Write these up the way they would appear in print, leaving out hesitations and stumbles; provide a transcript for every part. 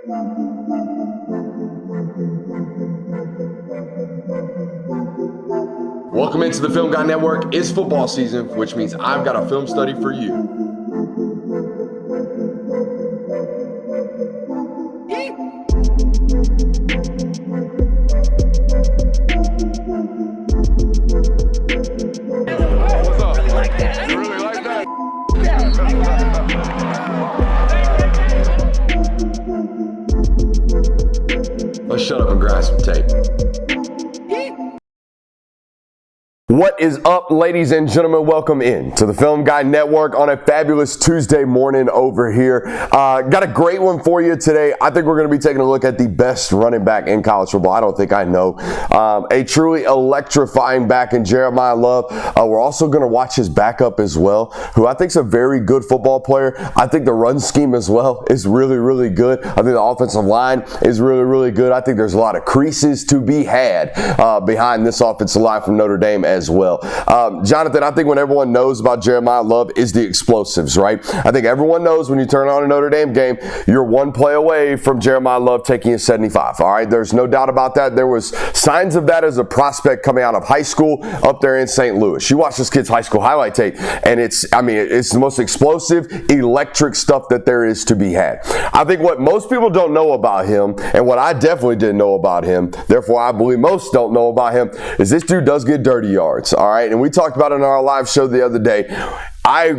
Welcome into the Film Guy Network. It's football season, which means I've got a film study for you. What's up? You really like that? Let's shut up and grab some tape. What is up, ladies and gentlemen? Welcome in to the Film Guy Network on a fabulous Tuesday morning over here. Got a great one for you today. I think we're going to be taking a look at the best running back in college football. I don't think I know. A truly electrifying back in Jeremiyah Love. We're also going to watch his backup as well, who I think is a very good football player. I think the run scheme as well is really, really good. I think the offensive line is really, really good. I think there's a lot of creases to be had behind this offensive line from Notre Dame as well. Jonathan, I think when everyone knows about Jeremiyah Love is the explosives, right? I think everyone knows when you turn on a Notre Dame game, you're one play away from Jeremiyah Love taking a 75, all right? There's no doubt about that. There was signs of that as a prospect coming out of high school up there in St. Louis. You watch this kid's high school highlight tape, and it's the most explosive, electric stuff that there is to be had. I think what most people don't know about him, and what I definitely didn't know about him, therefore I believe most don't know about him, is this dude does get dirty yards. All right, and we talked about it in our live show the other day. I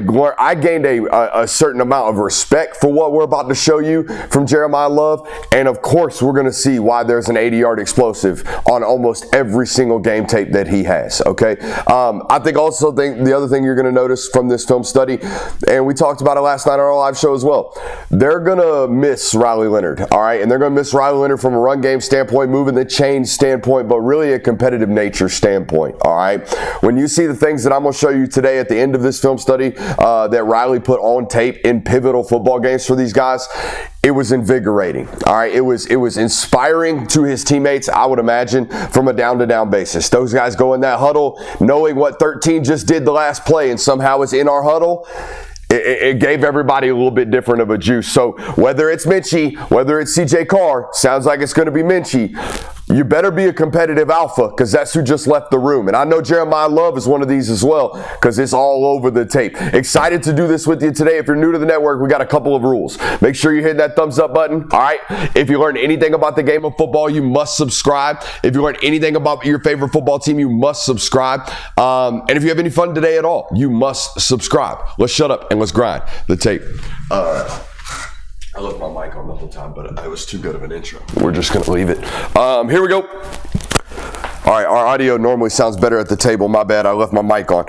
gained a certain amount of respect for what we're about to show you from Jeremiyah Love, and of course we're going to see why there's an 80-yard explosive on almost every single game tape that he has, okay? I think the other thing you're going to notice from this film study, and we talked about it last night on our live show as well, they're going to miss Riley Leonard, all right? And they're going to miss Riley Leonard from a run game standpoint, moving the chain standpoint, but really a competitive nature standpoint, all right? When you see the things that I'm going to show you today at the end of this film study, that Riley put on tape in pivotal football games for these guys, it was invigorating. All right, it was inspiring to his teammates, I would imagine, from a down-to-down basis. Those guys go in that huddle knowing what 13 just did the last play, and somehow it's in our huddle. It gave everybody a little bit different of a juice. So whether it's Minchie, whether it's CJ Carr, sounds like it's going to be Minchie. You better be a competitive alpha, because that's who just left the room. And I know Jeremiyah Love is one of these as well, because it's all over the tape. Excited to do this with you today. If you're new to the network, we got a couple of rules. Make sure you hit that thumbs up button. All right. If you learned anything about the game of football, you must subscribe. If you learned anything about your favorite football team, you must subscribe. And if you have any fun today at all, you must subscribe. Let's shut up and let's grind the tape. I left my mic on the whole time, but it was too good of an intro. We're just going to leave it. Here we go. All right, our audio normally sounds better at the table. My bad, I left my mic on.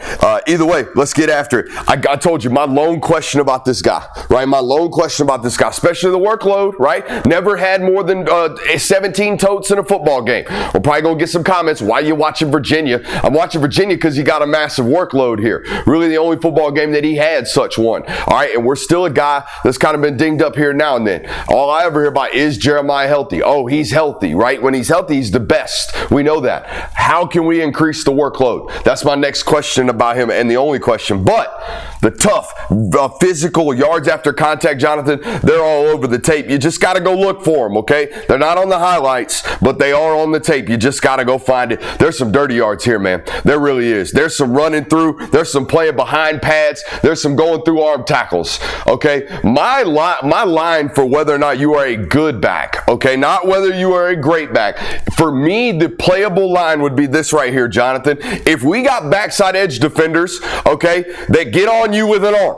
Either way, let's get after it. I told you, my lone question about this guy, right? My lone question about this guy, especially the workload, right? Never had more than 17 totes in a football game. We're probably going to get some comments. Why are you watching Virginia? I'm watching Virginia because he got a massive workload here. Really the only football game that he had such one. All right, and we're still a guy that's kind of been dinged up here now and then. All I ever hear about is Jeremiyah healthy. Oh, he's healthy, right? When he's healthy, he's the best. We know that. How can we increase the workload? That's my next question about him, and the only question. But the tough, physical yards after contact, Jonathan, they're all over the tape. You just got to go look for them, okay? They're not on the highlights, but they are on the tape. You just got to go find it. There's some dirty yards here, man. There really is. There's some running through. There's some playing behind pads. There's some going through arm tackles, okay? My line for whether or not you are a good back, okay, not whether you are a great back. For me, the playable line would be this right here, Jonathan. If we got backside edge defenders, okay, that get on you with an arm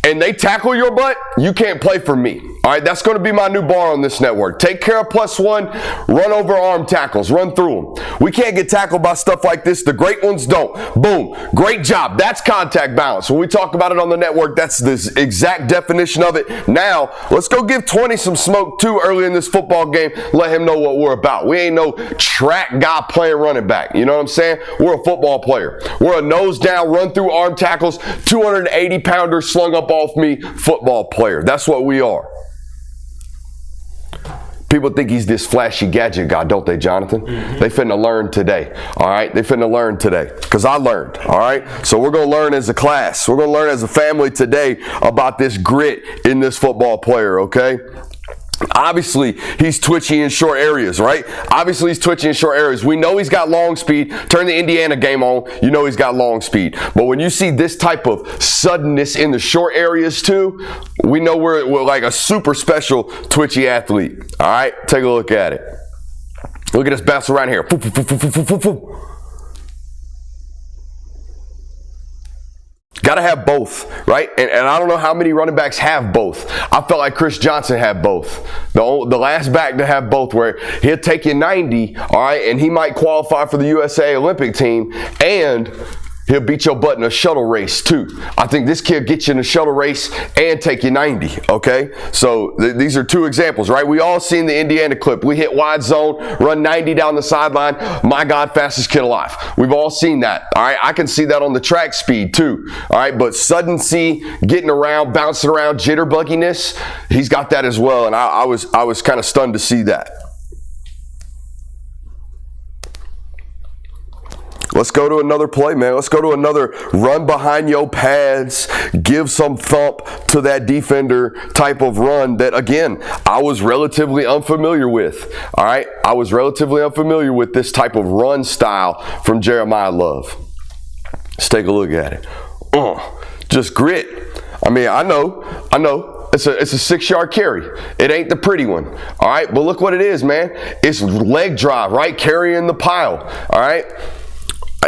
and they tackle your butt, you can't play for me. All right, that's going to be my new bar on this network. Take care of +1, run over arm tackles, run through them. We can't get tackled by stuff like this. The great ones don't. Boom, great job. That's contact balance. When we talk about it on the network, that's the exact definition of it. Now, let's go give 20 some smoke too early in this football game. Let him know what we're about. We ain't no track guy playing running back. You know what I'm saying? We're a football player. We're a nose down, run through arm tackles, 280-pounder slung up off me football player. That's what we are. People think he's this flashy gadget guy, don't they, Jonathan? Mm-hmm. They finna learn today, all right? They finna learn today, because I learned, all right? So we're going to learn as a class. We're going to learn as a family today about this grit in this football player, okay? Obviously, he's twitchy in short areas, right? Obviously, he's twitchy in short areas. We know he's got long speed. Turn the Indiana game on, you know he's got long speed. But when you see this type of suddenness in the short areas too, we know we're like a super special twitchy athlete. All right, take a look at it. Look at us bounce around here. Got to have both, right? And I don't know how many running backs have both. I felt like Chris Johnson had both. The last back to have both, where he'll take you 90, all right, and he might qualify for the USA Olympic team, and he'll beat your butt in a shuttle race too. I think this kid gets you in a shuttle race and take you 90, okay? So these are two examples, right? We all seen the Indiana clip. We hit wide zone, run 90 down the sideline. My God, fastest kid alive. We've all seen that, all right? I can see that on the track speed too, all right? But suddency, getting around, bouncing around, jitterbugginess, he's got that as well, and I was kind of stunned to see that. Let's go to another play, man. Let's go to another run behind your pads, give some thump to that defender type of run that, again, I was relatively unfamiliar with. All right? I was relatively unfamiliar with this type of run style from Jeremiyah Love. Let's take a look at it. Just grit. I mean, I know. It's a 6-yard carry. It ain't the pretty one. All right? But look what it is, man. It's leg drive, right? Carrying the pile. All right?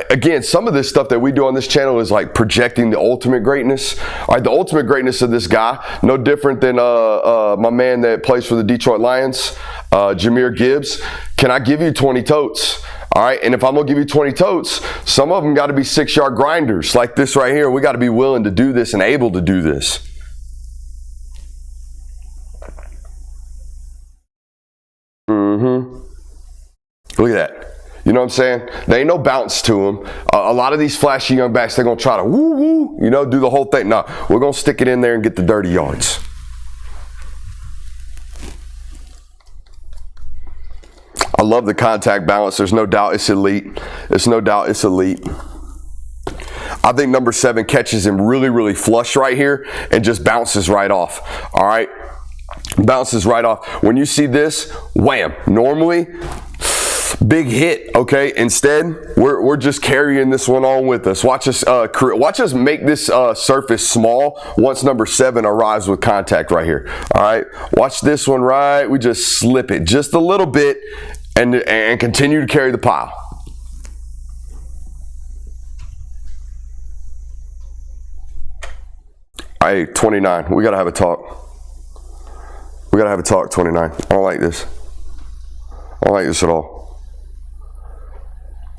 Again, some of this stuff that we do on this channel is like projecting the ultimate greatness. All right, the ultimate greatness of this guy, no different than my man that plays for the Detroit Lions, Jahmyr Gibbs. Can I give you 20 totes? All right, and if I'm going to give you 20 totes, some of them got to be 6-yard grinders like this right here. We got to be willing to do this and able to do this. Look at that. You know what I'm saying? There ain't no bounce to them. A lot of these flashy young backs, they're going to try to woo-woo, you know, do the whole thing. No, we're going to stick it in there and get the dirty yards. I love the contact balance. There's no doubt it's elite. There's no doubt it's elite. I think number 7 catches him really, really flush right here and just bounces right off. All right? Bounces right off. When you see this, wham. Normally, big hit, okay? Instead, we're just carrying this one on with us. Watch us make this surface small once number 7 arrives with contact right here. All right, watch this one, right? We just slip it just a little bit and continue to carry the pile. All right, 29. We gotta have a talk. We gotta have a talk, 29. I don't like this. I don't like this at all.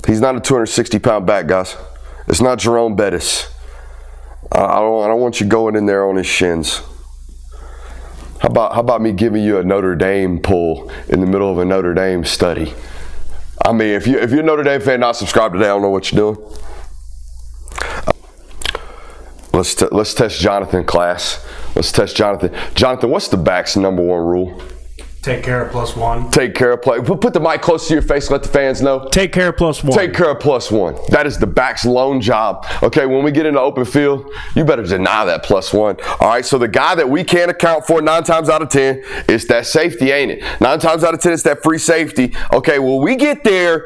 He's not a 260-pound back, guys. It's not Jerome Bettis. I don't want you going in there on his shins. How about me giving you a Notre Dame pull in the middle of a Notre Dame study? I mean, if you're a Notre Dame fan, not subscribed today, I don't know what you're doing. Let's test Jonathan, class. Let's test Jonathan. Jonathan, what's the back's #1 rule? Take care of +1. Take care of play. Put the mic close to your face. Let the fans know. Take care of +1. Take care of +1. That is the back's lone job. Okay, when we get into open field, you better deny that +1. All right, so the guy that we can't account for 9 times out of 10 is that safety, ain't it? 9 times out of 10, it's that free safety. Okay, well, we get there.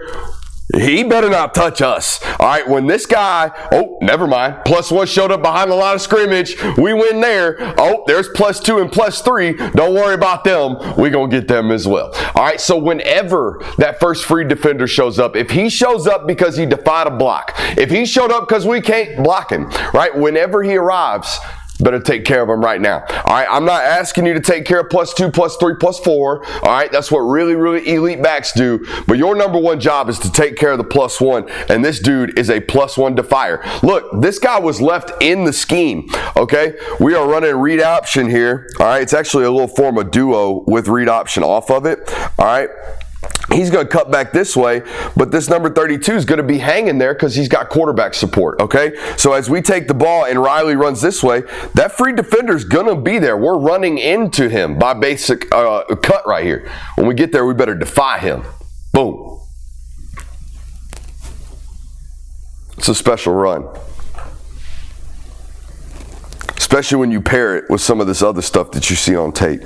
He better not touch us. All right, when this guy, oh, never mind, +1 showed up behind the line of scrimmage. We win there. Oh, there's +2 and +3. Don't worry about them. We're going to get them as well. All right, so whenever that first free defender shows up, if he shows up because he defied a block, if he showed up because we can't block him, right, whenever he arrives, better take care of him right now. All right, I'm not asking you to take care of +2, +3, +4. All right, that's what really, really elite backs do. But your #1 job is to take care of the +1, and this dude is a +1 defier. Look, this guy was left in the scheme, okay? We are running read option here. All right, it's actually a little form of duo with read option off of it. All right. He's going to cut back this way, but this number 32 is going to be hanging there because he's got quarterback support, okay? So as we take the ball and Riley runs this way, that free defender is going to be there. We're running into him by basic cut right here. When we get there, we better defy him. Boom. It's a special run. Especially when you pair it with some of this other stuff that you see on tape.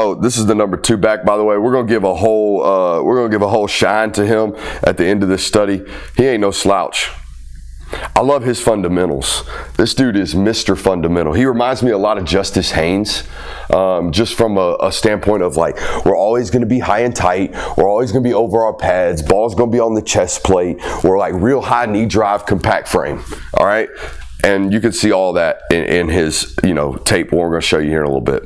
Oh, this is the number 2 back, by the way. We're gonna give a whole shine to him at the end of this study. He ain't no slouch. I love his fundamentals. This dude is Mr. Fundamental. He reminds me a lot of Justice Haynes, just from a standpoint of like, we're always going to be high and tight. We're always going to be over our pads. Ball's going to be on the chest plate. We're like real high knee drive, compact frame. All right. And you can see all that in his, tape. What we're going to show you here in a little bit.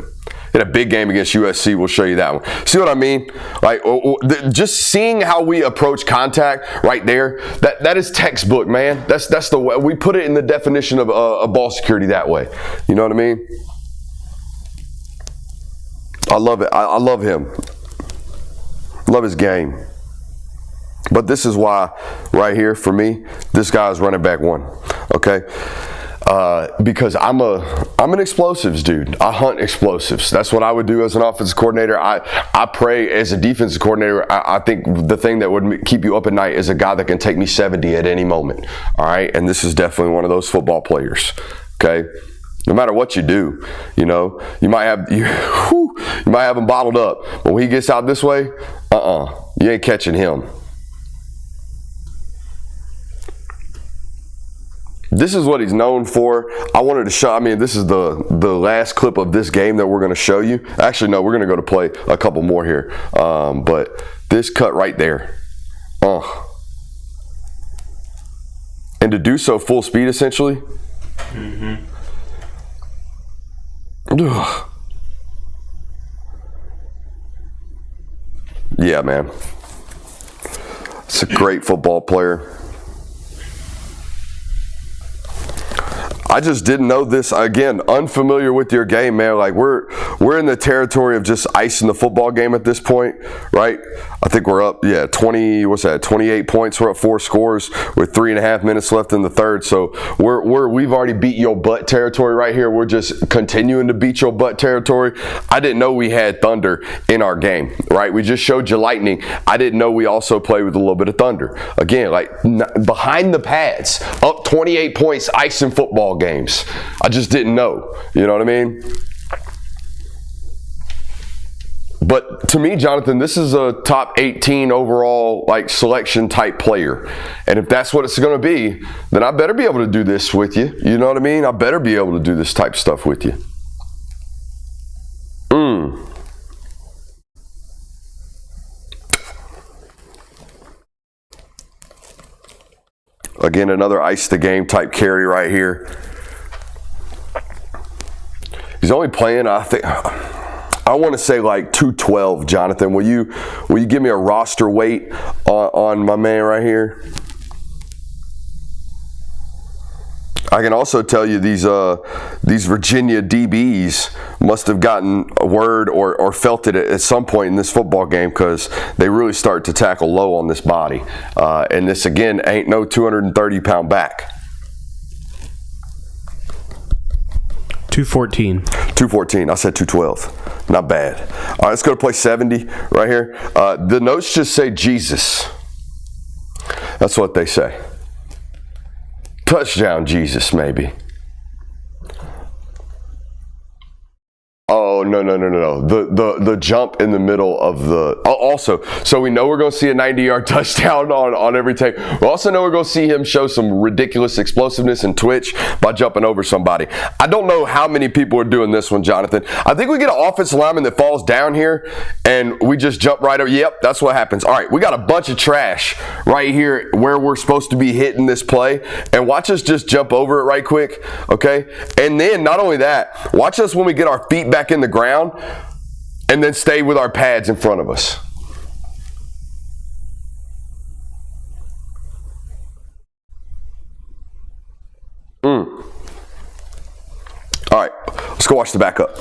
In a big game against USC, we'll show you that one. See what I mean? Like, just seeing how we approach contact right there, that is textbook, man. That's the way we put it in the definition of ball security that way. You know what I mean? I love it. I love him. Love his game. But this is why, right here, for me, this guy is running back 1. Okay? Because I'm an explosives dude. I hunt explosives. That's what I would do as an offensive coordinator. I pray as a defensive coordinator. I think the thing that would keep you up at night is a guy that can take me 70 at any moment. All right, and this is definitely one of those football players. Okay, no matter what you do, you might have you might have him bottled up, but when he gets out this way, you ain't catching him. This is what he's known for. I wanted to show, this is the last clip of this game that we're going to show you. Actually, no, we're going to go to play a couple more here. But this cut right there. And to do so full speed, essentially. Mm-hmm. Yeah, man. It's a great football player. I just didn't know this. Again, unfamiliar with your game, man. Like we're in the territory of just icing the football game at this point, right? I think we're up, 28 points. We're up 4 scores with 3.5 minutes left in the third. So we've already beat your butt territory right here. We're just continuing to beat your butt territory. I didn't know we had thunder in our game, right? We just showed you lightning. I didn't know we also play with a little bit of thunder. Again, like behind the pads, up 28 points, icing football games. I just didn't know. You know what I mean? But to me, Jonathan, this is a top 18 overall selection type player. And if that's what it's going to be, then I better be able to do this with you. You know what I mean? I better be able to do this type stuff with you. Again, another ice the game type carry right here. He's only playing, I want to say 212, Jonathan. Will you give me a roster weight on my man right here? I can also tell you these Virginia DBs must have gotten a word or felt it at some point in this football game, because they really start to tackle low on this body. And this, again, ain't no 230-pound back. 214. 214. I said 212. Not bad. All right, let's go to play 70 right here. The notes just say Jesus. That's what they say. Touchdown, Jesus, maybe. Oh, no. The jump in the middle of the... Also, so we know we're going to see a 90-yard touchdown on every tape. We also know we're going to see him show some ridiculous explosiveness and twitch by jumping over somebody. I don't know how many people are doing this one, Jonathan. I think we get an offensive lineman that falls down here, and we just jump right over. Yep, that's what happens. All right, we got a bunch of trash right here where we're supposed to be hitting this play. And watch us just jump over it right quick, okay? And then, not only that, watch us when we get our feet back in the ground and then stay with our pads in front of us. All right, let's go watch the backup.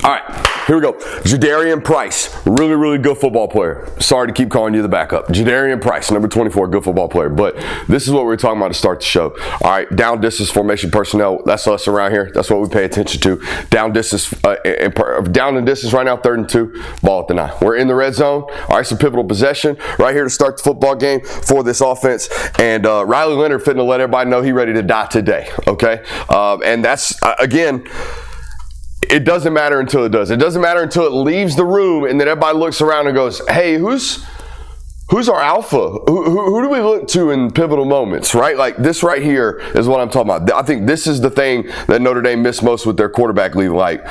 All right. Here we go. Jadarian Price, really, really good football player. Sorry to keep calling you the backup. Jadarian Price, number 24, good football player. But this is what we're talking about to start the show. All right, down distance formation personnel, that's us around here. That's what we pay attention to. Down distance, down in distance right now, 3rd and 2, ball at the 9. We're in the red zone. All right, some pivotal possession right here to start the football game for this offense. And Riley Leonard fitting to let everybody know he's ready to die today, okay? And that's, again, it doesn't matter until it does. It doesn't matter until it leaves the room and then everybody looks around and goes, hey, who's our alpha? Who do we look to in pivotal moments, right? Like this right here is what I'm talking about. I think this is the thing that Notre Dame missed most with their quarterback lead. Like,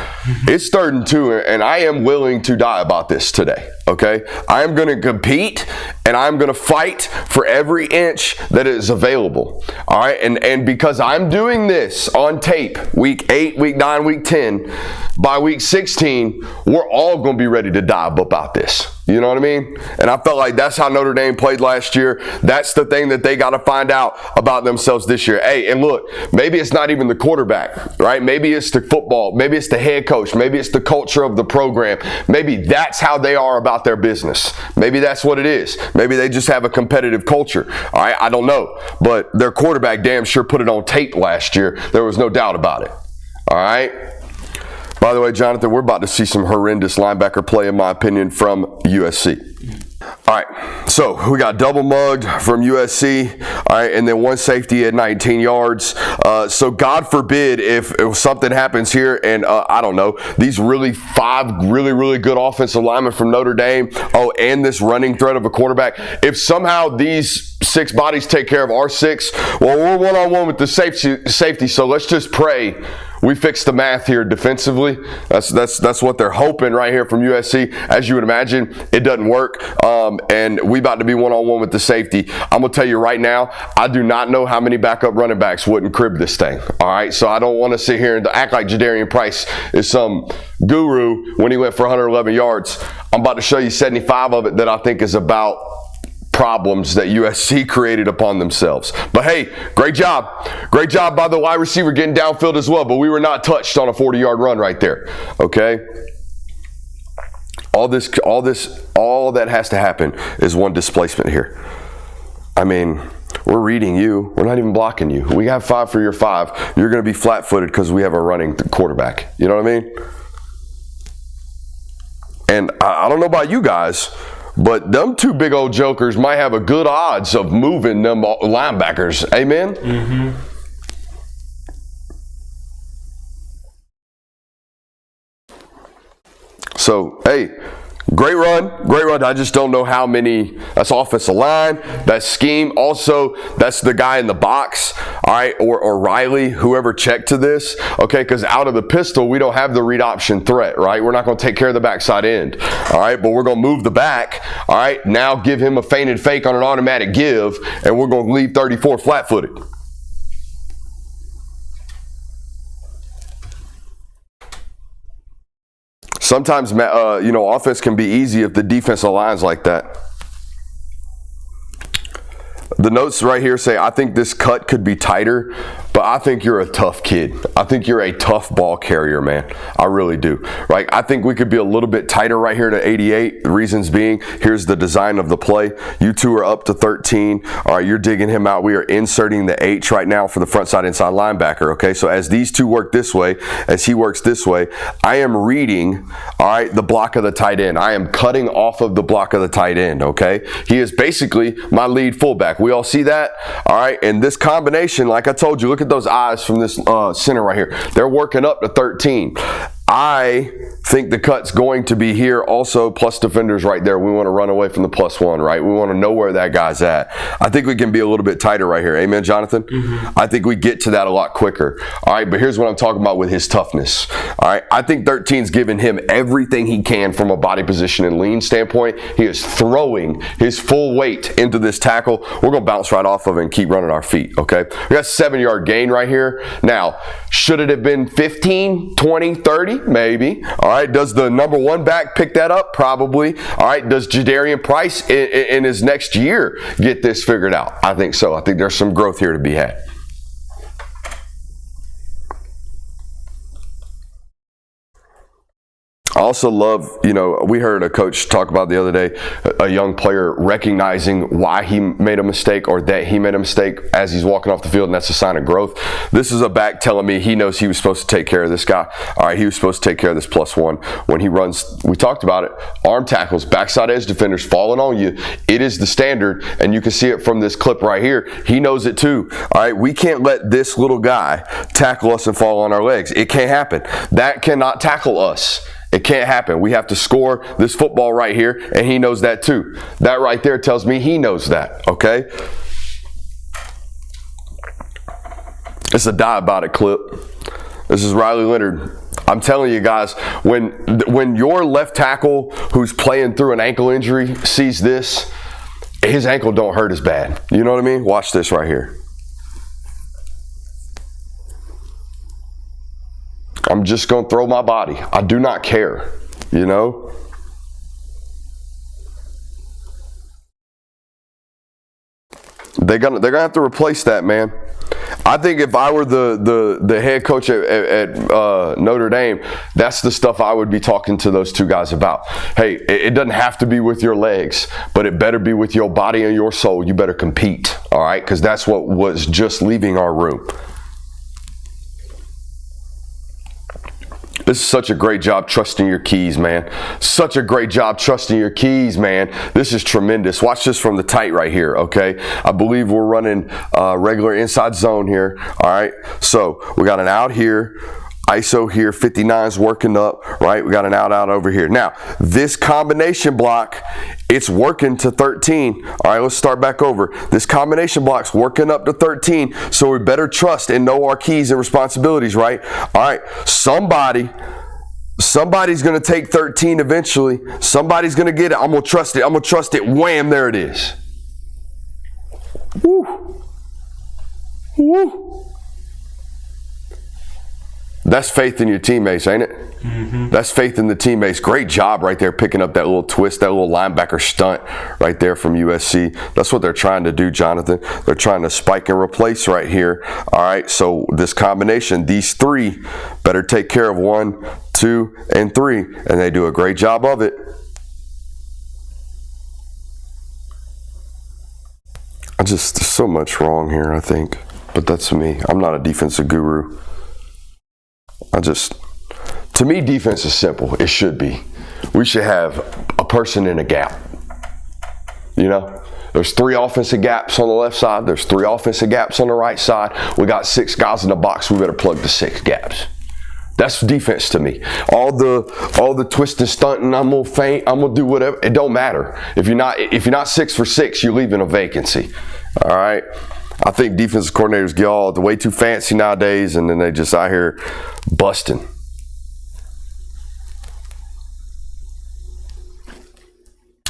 it's 3rd and 2, and I am willing to die about this today, okay? I am going to compete, and I'm going to fight for every inch that is available, all right? And because I'm doing this on tape, week 8, week 9, week 10, by week 16, we're all going to be ready to die about this. You know what I mean? And I felt like that's how Notre Dame played last year. That's the thing that they got to find out about themselves this year. Hey, and look, maybe it's not even the quarterback, right? Maybe it's the football. Maybe it's the head coach. Maybe it's the culture of the program. Maybe that's how they are about their business. Maybe that's what it is. Maybe they just have a competitive culture. All right, I don't know. But their quarterback damn sure put it on tape last year. There was no doubt about it. All right? By the way, Jonathan, we're about to see some horrendous linebacker play, in my opinion, from USC. All right, so we got double mugged from USC, all right, and then one safety at 19 yards. So God forbid if something happens here and, I don't know, these five really good offensive linemen from Notre Dame, and this running threat of a quarterback, if somehow these 6 bodies take care of our 6, well, we're one-on-one with the safety, so let's just pray we fix the math here defensively. That's what they're hoping right here from USC. As you would imagine, it doesn't work. And we about to be one-on-one with the safety. I'm going to tell you right now, I do not know how many backup running backs wouldn't crib this thing. All right, so I don't want to sit here and act like Jadarian Price is some guru when he went for 111 yards. I'm about to show you 75 of it that I think is about problems that USC created upon themselves. But hey, great job. Great job by the wide receiver getting downfield as well, but we were not touched on a 40-yard run right there. Okay? All that has to happen is one displacement here. I mean, we're reading you. We're not even blocking you. We have 5 for your 5. You're going to be flat-footed because we have a running quarterback. You know what I mean? And I don't know about you guys, but them 2 big old jokers might have a good odds of moving them linebackers. Amen? Mm-hmm. So, hey, great run. I just don't know how many. That's offensive line, that's scheme. Also, that's the guy in the box, all right, or Riley, whoever checked to this, okay, because out of the pistol, we don't have the read option threat, right? We're not going to take care of the backside end, all right, but we're going to move the back, all right, now give him a feinted fake on an automatic give, and we're going to leave 34 flat-footed. Sometimes, offense can be easy if the defense aligns like that. The notes right here say, I think this cut could be tighter, but I think you're a tough kid. I think you're a tough ball carrier, man. I really do. Right? I think we could be a little bit tighter right here to 88. The reasons being, here's the design of the play. You 2 are up to 13. All right, you're digging him out. We are inserting the H right now for the front side inside linebacker. Okay, so as these 2 work this way, as he works this way, I am reading, all right, the block of the tight end. I am cutting off of the block of the tight end. Okay, he is basically my lead fullback. We all see that, all right? And this combination, like I told you, look at those eyes from this center right here. They're working up to 13. I think the cut's going to be here also, plus defenders right there. We want to run away from the +1, right? We want to know where that guy's at. I think we can be a little bit tighter right here. Amen, Jonathan? Mm-hmm. I think we get to that a lot quicker. All right, but here's what I'm talking about with his toughness. All right, I think 13's giving him everything he can from a body position and lean standpoint. He is throwing his full weight into this tackle. We're going to bounce right off of it and keep running our feet, okay? We got 7-yard gain right here. Now, should it have been 15, 20, 30? Maybe. All right. Does the number 1 back pick that up? Probably. All right. Does Jadarian Price in his next year get this figured out? I think so. I think there's some growth here to be had. I also love, we heard a coach talk about the other day, a young player recognizing why he made a mistake or that he made a mistake as he's walking off the field, and that's a sign of growth. This is a back telling me he knows he was supposed to take care of this guy. All right, he was supposed to take care of this +1. When he runs, we talked about it, arm tackles, backside edge defenders falling on you. It is the standard, and you can see it from this clip right here. He knows it too. All right, we can't let this little guy tackle us and fall on our legs. It can't happen. That cannot tackle us. It can't happen. We have to score this football right here, and he knows that too. That right there tells me he knows that, okay? It's a die about it clip. This is Riley Leonard. I'm telling you guys, when your left tackle who's playing through an ankle injury sees this, his ankle don't hurt as bad. You know what I mean? Watch this right here. I'm just going to throw my body. I do not care, They're gonna have to replace that, man. I think if I were the head coach at Notre Dame, that's the stuff I would be talking to those two guys about. Hey, it doesn't have to be with your legs, but it better be with your body and your soul. You better compete, all right? Because that's what was just leaving our room. This is such a great job trusting your keys, man. Such a great job trusting your keys, man. This is tremendous. Watch this from the tight right here, okay? I believe we're running regular inside zone here, all right? So we got an out here, ISO here, 59's working up, right? We got an out over here. Now, this combination block, it's working to 13. All right, let's start back over. This combination block's working up to 13, so we better trust and know our keys and responsibilities, right? All right, somebody's going to take 13 eventually. Somebody's going to get it. I'm going to trust it. I'm going to trust it. Wham, there it is. Woo. Woo. That's faith in your teammates, ain't it? Mm-hmm. That's faith in the teammates. Great job right there picking up that little twist, that little linebacker stunt right there from USC. That's what they're trying to do, Jonathan. They're trying to spike and replace right here. All right, so this combination, these three, better take care of 1, 2, and 3, and they do a great job of it. There's so much wrong here, I think, but that's me. I'm not a defensive guru. To me, defense is simple. It should be. We should have a person in a gap. There's 3 offensive gaps on the left side. There's 3 offensive gaps on the right side. We got 6 guys in the box. We better plug the 6 gaps. That's defense to me. All the twist and stunting, I'm gonna feint, I'm gonna do whatever. It don't matter. If you're not 6 for 6, you're leaving a vacancy. All right. I think defensive coordinators get all way too fancy nowadays, and then they just out here busting.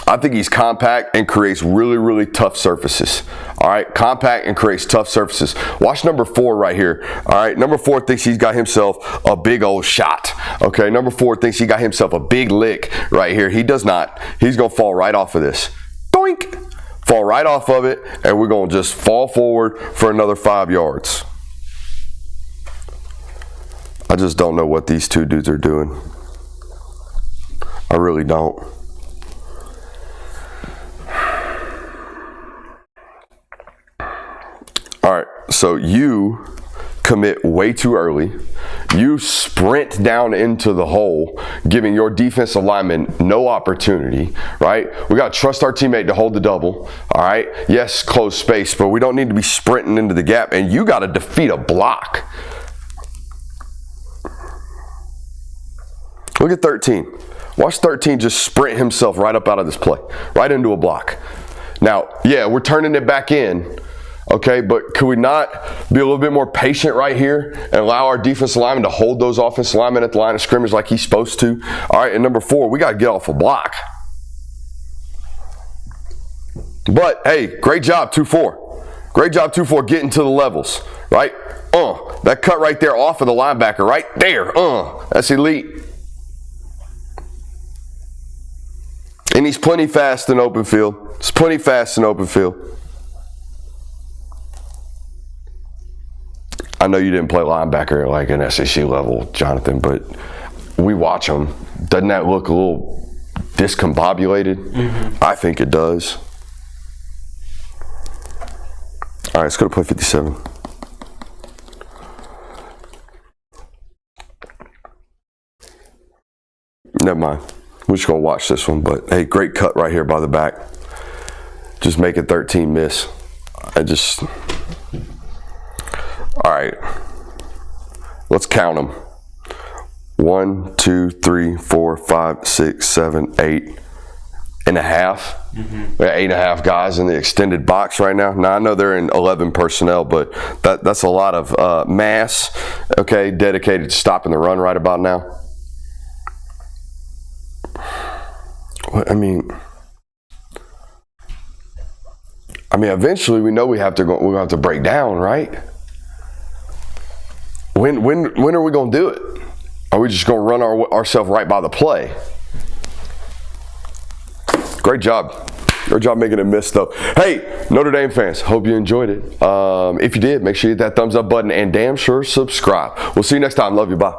I think he's compact and creates really, really tough surfaces. All right, compact and creates tough surfaces. Watch number 4 right here. All right, number 4 thinks he's got himself a big old shot. Okay, number 4 thinks he got himself a big lick right here. He does not. He's going to fall right off of this. Doink! Fall right off of it, and we're going to just fall forward for another 5 yards. I just don't know what these two dudes are doing. I really don't. All right, so you commit way too early. You sprint down into the hole, giving your defensive lineman no opportunity, right? We got to trust our teammate to hold the double, all right? Yes, close space, but we don't need to be sprinting into the gap, and you got to defeat a block. Look at 13. Watch 13 just sprint himself right up out of this play, right into a block. Now, yeah, we're turning it back in. Okay, but could we not be a little bit more patient right here and allow our defensive lineman to hold those offensive linemen at the line of scrimmage like he's supposed to? All right, and number 4, we got to get off a block. But, hey, great job, 2-4. Great job, 2-4, getting to the levels, right? That cut right there off of the linebacker right there. That's elite. And he's plenty fast in open field. He's plenty fast in open field. I know you didn't play linebacker like an SEC level, Jonathan, but we watch them, doesn't that look a little discombobulated? I think it does. All right, let's go to play 57. Never mind. We're just going to watch this one. But, hey, great cut right here by the back. Just make it 13 miss. All right. Let's count them. 1, 2, 3, 4, 5, 6, 7, 8 and a half. We got 8.5 guys in the extended box right now. Now, I know they're in 11 personnel, but that's a lot of mass, okay, dedicated to stopping the run right about now. I mean, eventually we know we're going to have to break down, right? When are we going to do it? Are we just going to run ourselves right by the play? Great job. Great job making it miss, though. Hey, Notre Dame fans, hope you enjoyed it. If you did, make sure you hit that thumbs up button and damn sure subscribe. We'll see you next time. Love you. Bye.